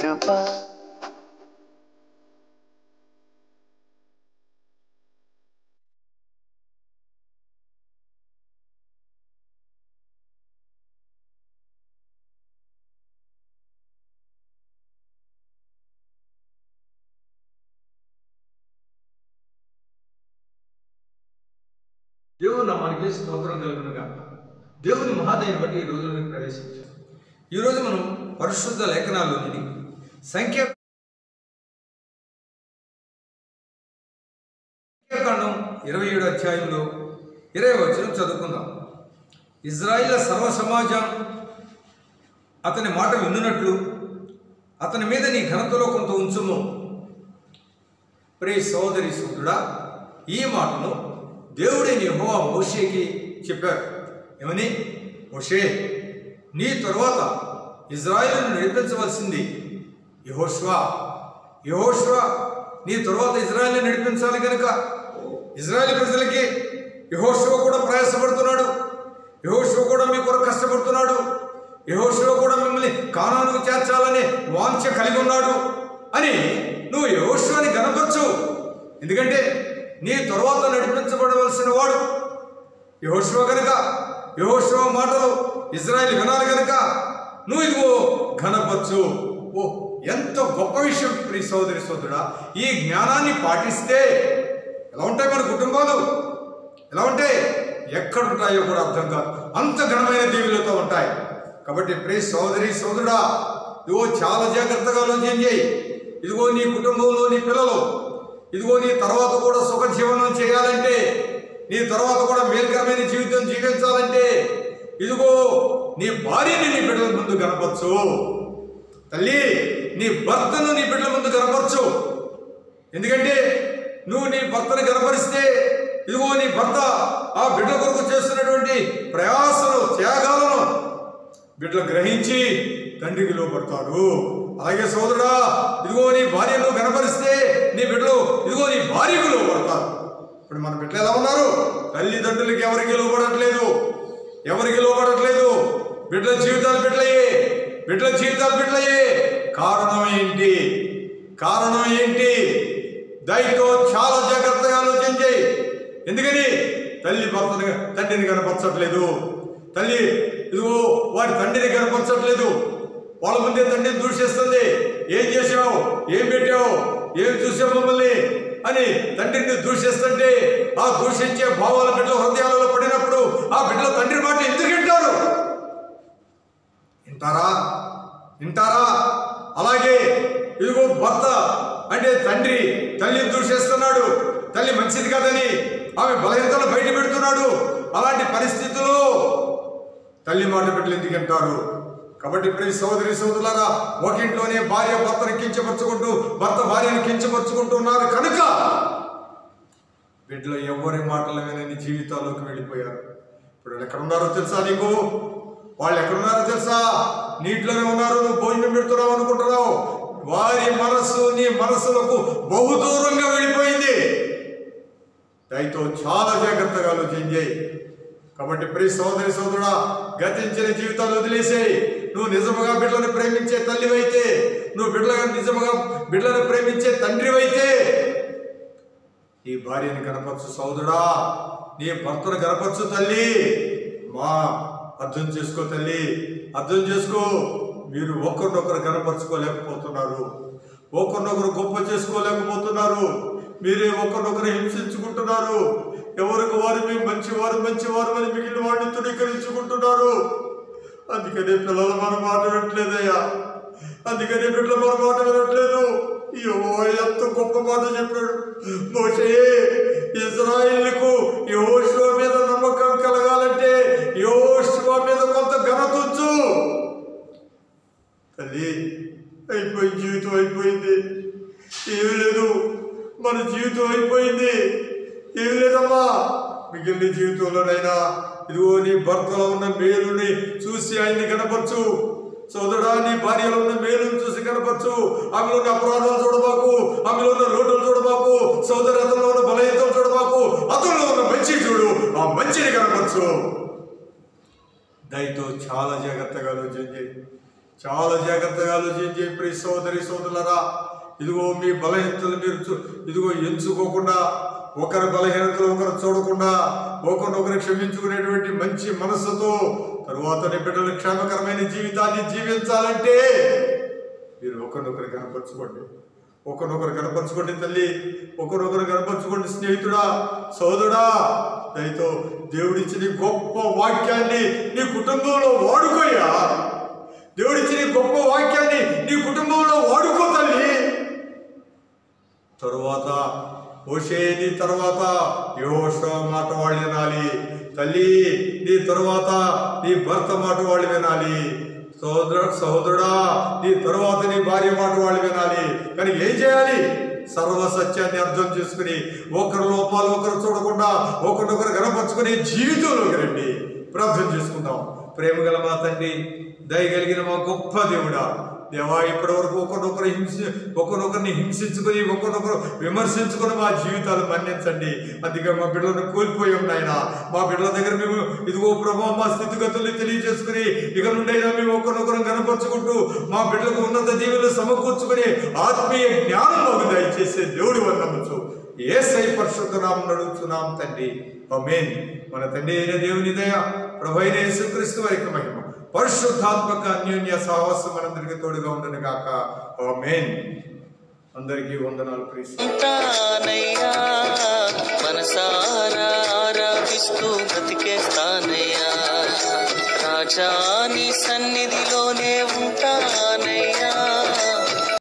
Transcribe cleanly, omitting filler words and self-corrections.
కృపా దేవుని నామానికి స్తోత్రం కలుగునుగా. దేవుని మహాదయని బట్టి ఈ రోజులను ప్రవేశించాం. ఈరోజు మనం పరిశుద్ధ లేఖనాల్లోని సంఖ్యాకాండం 27వ అధ్యాయంలో 20వ వచనం చదువుకుందాం. ఇజ్రాయిల్ సర్వ సమాజం అతని మాట వినున్నట్లు అతని మీద నీ ఘనతలో కొంత ఉంచుము. ప్రియ సోదరి సోదరుడా, ఈ మాటను దేవుడైన యెహోవా మోషేకి చెప్పారు. ఏమని? మోషే, నీ తరువాత ఇజ్రాయిల్ను నడిపించవలసింది యెహోషువ. నీ తరువాత ఇజ్రాయిల్ని నడిపించాలి కనుక ఇజ్రాయిల్ ప్రజలకి యెహోషువ కూడా ప్రయాసపడుతున్నాడు. యెహోషువ కూడా మీ కొరకు కష్టపడుతున్నాడు. యెహోషువ కూడా మిమ్మల్ని కానానుకు చేర్చాలని వాంఛ కలిగి ఉన్నాడు అని నువ్వు యెహోషువని గనపరచు. ఎందుకంటే నీ తరువాత నడిపించబడవలసిన వాడు యెహోషువ కనుక, యెహోషువ మాటలు ఇజ్రాయిల్ వినాలి కనుక నువ్వు ఇదిగో ఘనపరచు. ఓ, ఎంత గొప్ప విషయం ప్రియ సోదరి సోదరుడా. ఈ జ్ఞానాన్ని పాటిస్తే ఎలా ఉంటాయి మన కుటుంబాలు, ఎలా ఉంటాయి, ఎక్కడుంటాయో కూడా అర్థం కాదు. అంత ఘనమైన దీవులతో ఉంటాయి. కాబట్టి ప్రియ సోదరి సోదరుడా, ఇదిగో చాలా జాగ్రత్తగా ఆలోచన చేయి. ఇదిగో నీ కుటుంబంలో నీ పిల్లలు, ఇదిగో నీ తర్వాత కూడా సుఖ జీవనం చేయాలంటే, నీ తర్వాత కూడా మేలుకరమైన జీవితం జీవించాలంటే ఇదిగో నీ భార్యని నీ బిడ్డల ముందు కనపరచు. తల్లి, నీ భర్తను నీ బిడ్డల ముందు కనపరచు. ఎందుకంటే నువ్వు నీ భర్తను కనపరిస్తే ఇదిగో నీ భర్త ఆ బిడ్డల కొరకు చేస్తున్నటువంటి ప్రయాసలు త్యాగాలను బిడ్డలు గ్రహించి తండ్రికి లోపడతాడు. అలాగే సోదరుడా, ఇదిగో నీ భార్యను కనపరిస్తే నీ బిడ్డలు ఇదిగో నీ భార్యకు లోపడతారు. ఇప్పుడు మన బిడ్డలు ఎలా ఉన్నారు? తల్లిదండ్రులకి ఎవరికి లోపడట్లేదు. బిడ్డల జీవితాలు బిడ్డలయ్యే. కారణం ఏంటి? దయతో చాలా జాగ్రత్తగా ఆలోచన చేయి. ఎందుకని తల్లి తండ్రిని కనపరచట్లేదు. తల్లి ఇదిగో వారి తండ్రిని కనపరచట్లేదు. వాళ్ళ ముందే తండ్రిని దూషిస్తుంది. ఏం చేసావు, ఏం పెట్టావు, ఏం చూసావు మమ్మల్ని అని తండ్రిని దూషిస్తుంటే ఆ దూషించే భావాల బిడ్డల హృదయాలలో పడినప్పుడు ఆ బిడ్డల తండ్రి మాట ఎందుకు వింటారా? అలాగే ఇదిగో భర్త అంటే తల్లిని దూషిస్తున్నాడు. తల్లి మంచిది కాదని ఆమె బలహీనతలు బయట పెడుతున్నాడు. అలాంటి పరిస్థితుల్లో తల్లి మాట బిడ్డలు ఎందుకు వింటారు? కాబట్టి ప్రియ సోదరి సోదరులారా, ఒక ఇంట్లోనే భార్య భర్తను కించపరుచుకుంటూ, భర్త భార్యను కించపరుచుకుంటూ ఉన్నారు కనుక బిడ్డలు ఎవరి మాటలు వినని జీవితాల్లోకి వెళ్ళిపోయారు. ఇప్పుడు వాళ్ళు ఎక్కడున్నారో తెలుసా నీకు? నీటిలోనే ఉన్నారు. నువ్వు భోజనం పెడుతున్నావు అనుకుంటున్నావు. వారి మనస్సు నీ మనస్సులకు బహుదూరంగా వెళ్ళిపోయింది. దయతో చాలా జాగ్రత్తగా ఆలోచన చేయి. కాబట్టి ప్రియ సోదరి సోదరుడా, గతించిన జీవితాలు వదిలేసేయి. నువ్వు నిజముగా బిడ్డలను ప్రేమించే తల్లివైతే, నువ్వు నిజముగా బిడ్డలను ప్రేమించే తండ్రివైతే నీ భార్యను కనపరచు సోదరుడా, నీ భర్తను కనపరచు తల్లి. అర్థం చేసుకో తల్లి, అర్థం చేసుకో. మీరు ఒకరినొకరు కనపరచుకోలేకపోతున్నారు, ఒకరినొకరు గొప్ప చేసుకోలేకపోతున్నారు. మీరే ఒకరినొకరు హింసించుకుంటున్నారు. ఎవరికి వారు మేము మంచివారు అని మిగిలిన వాడిని తృణీకరించుకుంటున్నారు. అందుకనే పిల్లలు మన మాట వినట్లేదయ్యా. అందుకనే బిడ్డలు మన మాట వినట్లేదు. ఎంత గొప్ప మాట చెప్పాడు మోషే. ఇజ్రాయిల్కు యెహోషువ మీద నమ్మకం కలగాలంటే యెహోషువ మీద కొంత ఘనత ఉంచు. తల్లి, జీవితం అయిపోయింది, ఏమి లేదు. మన జీవితం అయిపోయింది, ఏమి లేదమ్మా. మిగిలిన జీవితంలోనైనా ఇదిగో నీ భర్తలో ఉన్న మేలుని చూసి ఆయన్ని కనపరచు. సోదరుడా, నీ భార్యలో ఉన్న మేలుని చూసి కనపరచు. ఆమెలో ఉన్న అపరాధాలు చూడబాకు, ఆమెలో ఉన్న లోటులు చూడబాకు. సోదరు అతనిలో ఉన్న బలహీనతలు చూడబాకు. అతనిలో ఉన్న మంచి చూడు, ఆ మంచిని కనపరచు. దయతో చాలా జాగ్రత్తగా ఆలోచన చేయి. చాలా జాగ్రత్తగా ఆలోచించి ప్రియ సోదరి సోదరులరా, ఇదిగో మీ బలహీనతలు మీరు ఇదిగో ఎంచుకోకుండా, ఒకరి బలహీనతలు ఒకరు చూడకుండా, ఒకరినొకరు క్షమించుకునేటువంటి మంచి మనస్సుతో తరువాత నీ బిడ్డలు క్షేమకరమైన జీవితాన్ని జీవించాలంటే మీరు ఒకరినొకరు కనపరచుకోండి. ఒకరినొకరు కనపరచుకోండి తల్లి, ఒకరినొకరు కనపరచుకోండి స్నేహితుడా, సోదరుడా. దయతో దేవుడిచ్చిన గొప్ప వాక్యాన్ని నీ కుటుంబంలో వాడుకోయా. దేవుడిచ్చిన గొప్ప వాక్యాన్ని నీ కుటుంబంలో వాడుకో తల్లి. తరువాత హోషేని తర్వాత యెహోషువ మాట వాళ్ళు వినాలి తల్లి. నీ తరువాత నీ భర్త మాట వాళ్ళు వినాలి. సహోదరుడా, నీ తరువాత నీ భార్య మాట వాళ్ళు వినాలి. కానీ ఏం చేయాలి? సర్వ సత్యాన్ని అర్థం చేసుకుని, ఒకరి లోపాలు ఒకరు చూడకుండా, ఒకరినొకరు కనపరుచుకునే జీవితంలోకి రండి. ప్రార్థన చేసుకుందాం. ప్రేమ గల మా తండ్రి, దయగలిగిన మా గొప్ప దేవుడా, దేవా, ఇప్పటి వరకు ఒకరినొకరిని హింసించుకొని, ఒకరినొకరు విమర్శించుకొని మా జీవితాలు మన్నించండి. అందుకే మా బిడ్డలను కోల్పోయాం నాయన. మా బిడ్డల దగ్గర మేము ఇదిగో ప్రభావ మా స్థితిగతుల్ని తెలియజేసుకుని, ఇక నుండైనా మేము ఒకరినొకరు కనపరుచుకుంటూ మా బిడ్డలకు ఉన్నత దీవెనలు సమకూర్చుకుని ఆత్మీయ జ్ఞానం మాకు దయచేసే దేవుడు నమ్మచ్చు. యేసయ్య పరిశుద్ధ నామమున అడుగుచున్నాం తండ్రి, ఆమేన్. మన తండ్రి అయిన దేవుని దయ, ప్రభు అయిన యేసుక్రీస్తు వారి మహిమ, పరిశుద్ధాత్మక అన్యోన్య సహవాసం మనందరికీ తోడుగా ఉండను గాక. ఆమేన్. అందరికీ వందనాలు. ప్రియ